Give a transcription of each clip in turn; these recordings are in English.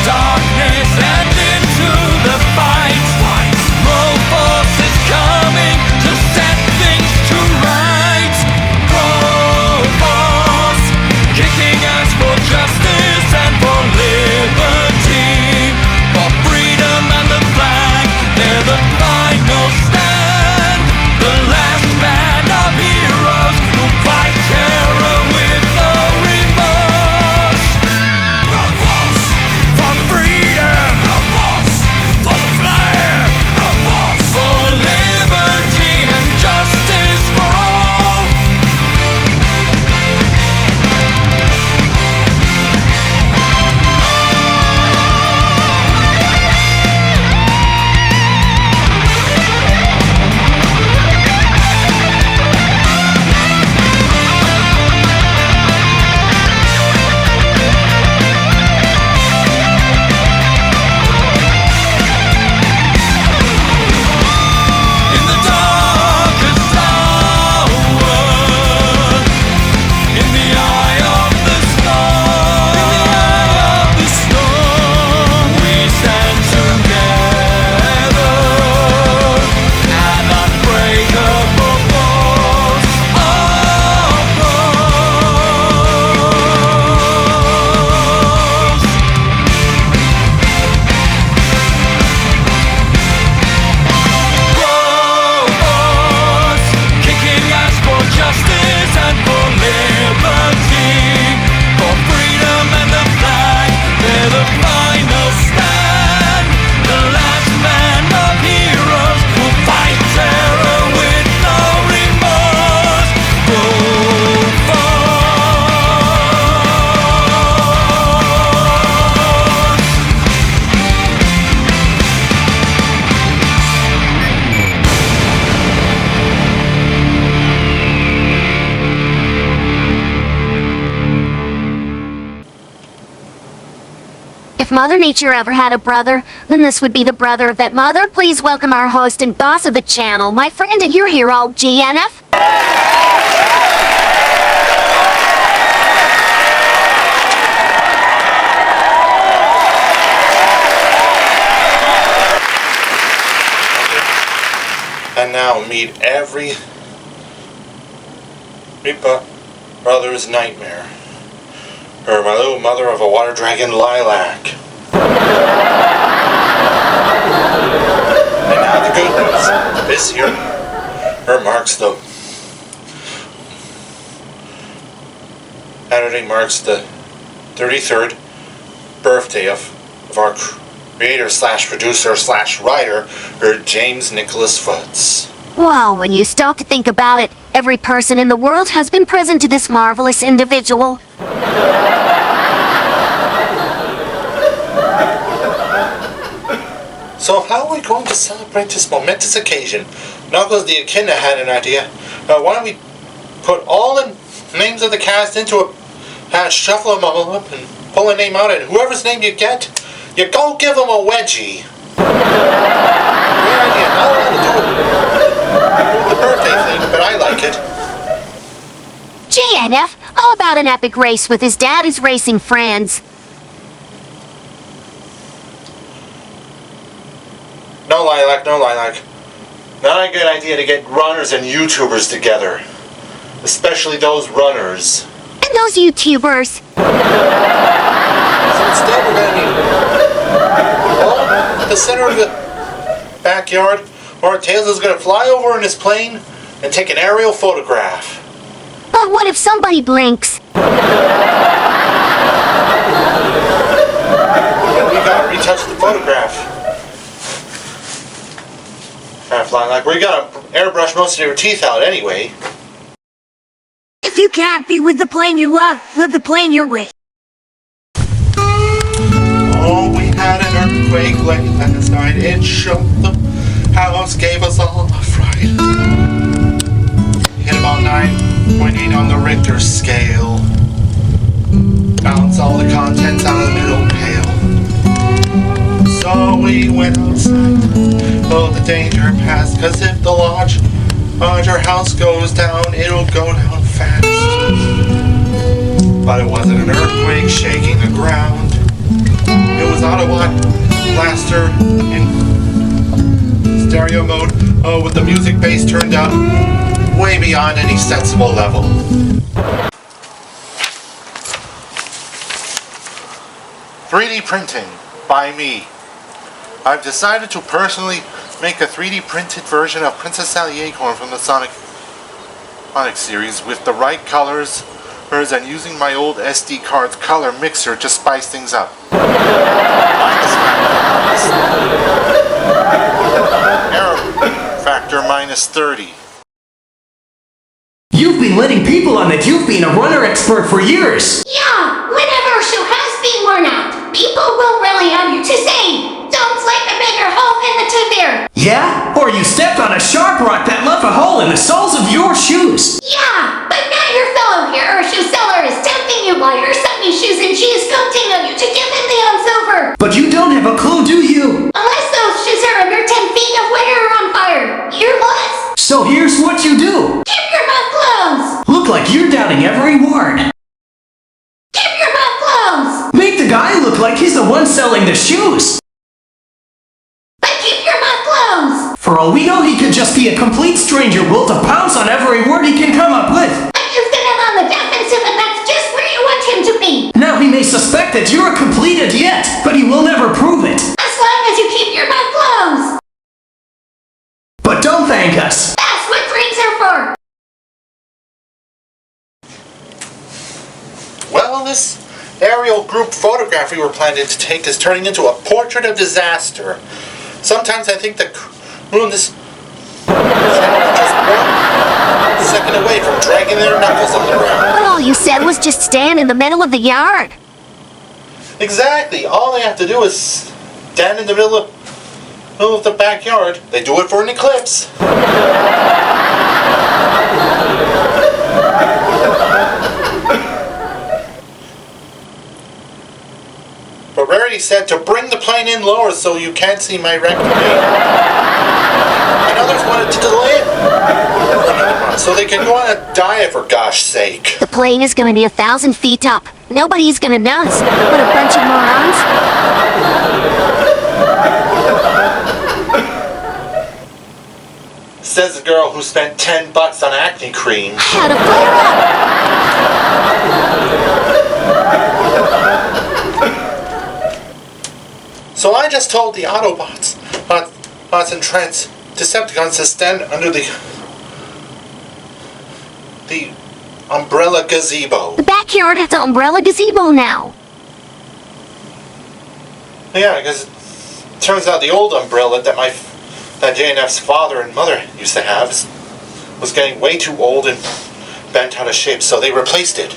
darkness and into the fight. Grow force is coming to set things to rights. Grow force, kicking us for justice and for liberty, for freedom and the flag. They're the final stand, the last band of heroes who fight terror with no remorse. Grow force for freedom, grow force for the flag, grow force for liberty and justice for all. In the darkest hour, in the eye of the storm, we stand together, an unbreakable force of force. Grow force, kicking us for justice and for liberty, for freedom and the flag. They're the final stand, the last band of heroes who fight terror with no remorse. Grow force. If Mother Nature ever had a brother, then this would be the brother of that mother. Please welcome our host and boss of the channel, my friend and your hero, GNF. And now meet every Reaper brother's nightmare. Her, my little mother of a water dragon lilac. And now the good news. This here, her marks the Saturday marks the 33rd birthday of our creator slash producer slash writer, James Nicholas Footz. Wow, when you stop to think about it, every person in the world has been present to this marvelous individual. So how are we going to celebrate this momentous occasion? Knuckles the Echidna had an idea. Why don't we put all the names of the cast into a hat, shuffle them all up, and pull a name out, and whoever's name you get, you go give them a wedgie. Great idea. Not allowed to do the birthday thing, but I like it. GNF, all about an epic race with his daddy's racing friends. No lilac, no lilac. Not a good idea to get runners and YouTubers together. Especially those runners. And those YouTubers. So instead we're going to need all at the center of the backyard, or Tails is going to fly over in his plane and take an aerial photograph. But what if somebody blinks? Well, we got to retouch the photograph. Like we got to airbrush most of your teeth out anyway. If you can't be with the plane you love, live the plane you're with. Oh, we had an earthquake late last night. It shook the house, gave us all a fright. Hit about 9.8 on the Richter scale. Bounce all the contents out of the middle pail. So we went outside. Oh, the danger passed, 'cause if the larger house goes down, it'll go down fast. But it wasn't an earthquake shaking the ground. It was Autobot blaster in stereo mode, with the music bass turned up way beyond any sensible level. "3D printing by me. I've decided to personally make a 3D printed version of Princess Sally Acorn from the Sonic series with the right colors and using my old SD card's color mixer to spice things up. Error factor minus 30. You've been letting people on that you've been a runner expert for years. Yeah, whenever a shoe has been worn out, people will really have you to say, "Don't like a bigger hole in the tire." Yeah? Or you stepped on a sharp rock that left a hole in the soles of your shoes. Yeah, but now your fellow hero shoe seller is tempting you while you're selling shoes and she is counting on you to give him the once-over. But you don't have a clue, do you? Unless those shoes are under 10 feet of winter or on fire. Hear what? So here's what you do. Keep your mouth closed. Look like you're doubting every word. Keep your mouth closed. Make the guy look like he's the one selling the shoes. But keep your mouth closed. For all we know, he could just be a complete stranger willing to pounce on every word he can come up with. But you've been on the defensive and that's just where you want him to be. Now he may suspect that you're a complete idiot, but he will never prove it. As long as you keep your mouth closed. But don't thank us. That's what drinks are for. Well, this aerial group photograph we were planning to take is turning into a portrait of disaster. Sometimes I think the crew in this channel are just 1 second away from dragging their knuckles on the ground. But all you said was just stand in the middle of the yard. Exactly. All they have to do is stand in the middle of the backyard. They do it for an eclipse. But Rarity said to bring the plane in lower so you can't see my rectum. And others wanted to delay it for another month so they can go on a diet, for gosh sake. The plane is going to be 1,000 feet up. Nobody's going to notice. What a bunch of morons. Says the girl who spent $10 on acne cream. How to flare up. So I just told the Autobots, bots and Trents, Decepticons to stand under the umbrella gazebo. The backyard has an umbrella gazebo now. Yeah, because it turns out the old umbrella that JNF's father and mother used to have was getting way too old and bent out of shape, so they replaced it.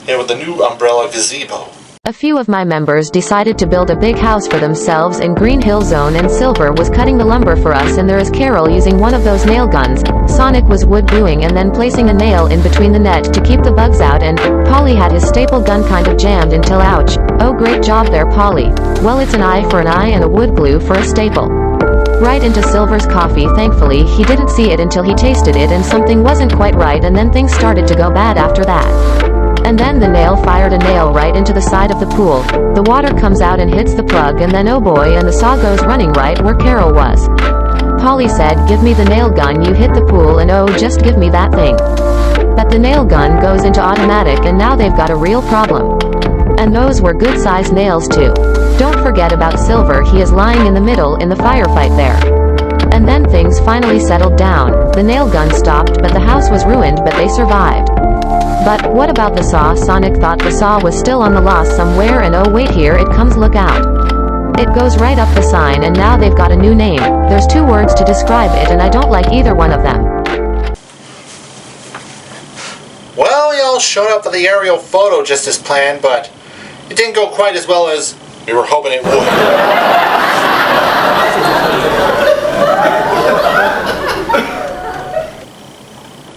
Yeah, with the new umbrella gazebo. A few of my members decided to build a big house for themselves in Green Hill Zone, and Silver was cutting the lumber for us, and there is Carol using one of those nail guns. Sonic was wood gluing and then placing a nail in between the net to keep the bugs out, and Polly had his staple gun kind of jammed until ouch. Oh, great job there, Polly. Well, it's an eye for an eye and a wood glue for a staple. Right into Silver's coffee. Thankfully, he didn't see it until he tasted it and something wasn't quite right, and then things started to go bad after that. And then the nail fired a nail right into the side of the pool. The water comes out and hits the plug, and then oh boy, and the saw goes running right where Carol was. Polly said, "Give me the nail gun, you hit the pool, and oh, just give me that thing." But the nail gun goes into automatic, and now they've got a real problem. And those were good sized nails too. Don't forget about Silver, he is lying in the middle in the firefight there. And then things finally settled down. The nail gun stopped, but the house was ruined, but they survived. But what about the saw? Sonic thought the saw was still on the loss somewhere, and oh wait, here it comes, look out. It goes right up the sign, and now they've got a new name. There's 2 words to describe it, and I don't like either one of them. Well, we all showed up for the aerial photo just as planned, but it didn't go quite as well as we were hoping it would.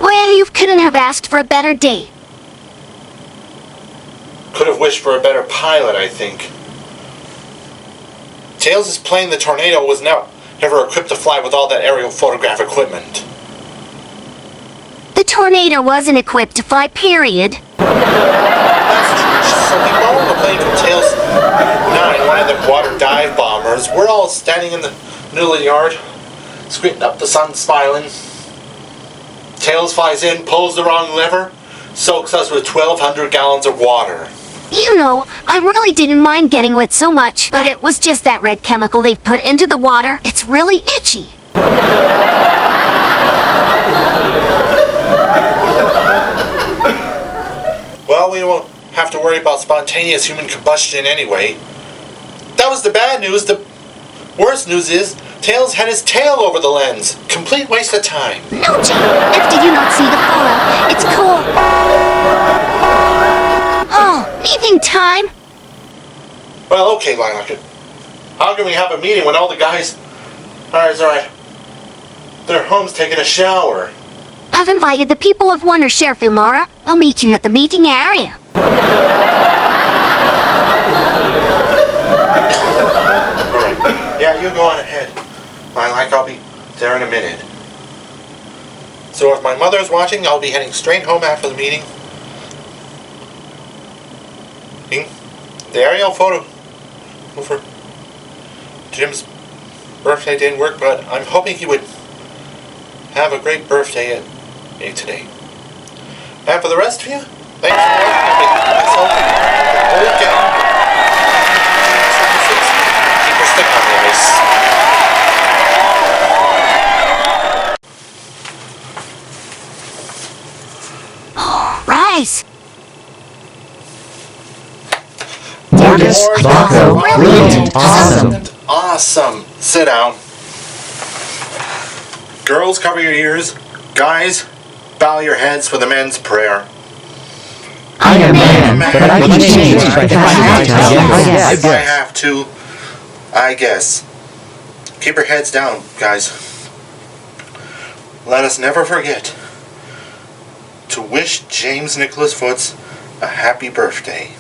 Well, you couldn't have asked for a better day. Could have wished for a better pilot, I think. Tails' plane, the Tornado, was never equipped to fly with all that aerial photograph equipment. The Tornado wasn't equipped to fly, period. That's true, so we borrowed the plane from Tails outdoors. We're all standing in the middle of the yard, squinting up, the sun smiling. Tails flies in, pulls the wrong lever, soaks us with 1,200 gallons of water. You know, I really didn't mind getting wet so much, but it was just that red chemical they've put into the water. It's really itchy. Well, we won't have to worry about spontaneous human combustion anyway. That was the bad news. The worst news is, Tails had his tail over the lens. Complete waste of time. No, Jim. Did you not see the photo? It's cool. Oh, meeting time. Well, okay, Lilac. How can we have a meeting when all the guys... Alright. They're home's taking a shower. I've invited the people of Wonder Sheriff Laura. I'll meet you at the meeting area. Alright. Yeah, you go on ahead. Lilac, I'll be there in a minute. So if my mother's watching, I'll be heading straight home after the meeting. The aerial photo for Jim's birthday didn't work, but I'm hoping he would have a great birthday at me today. And for the rest of you, thanks for watching. Myself and the whole gang. Keep your stick on the ice. Rice. Mortis, Rocco, brilliant, awesome. Awesome. Sit down. Girls, cover your ears. Guys, bow your heads for the men's prayer. I am man, but I can change if I have to. I guess. Keep your heads down, guys. Let us never forget to wish James Nicholas Footz a happy birthday.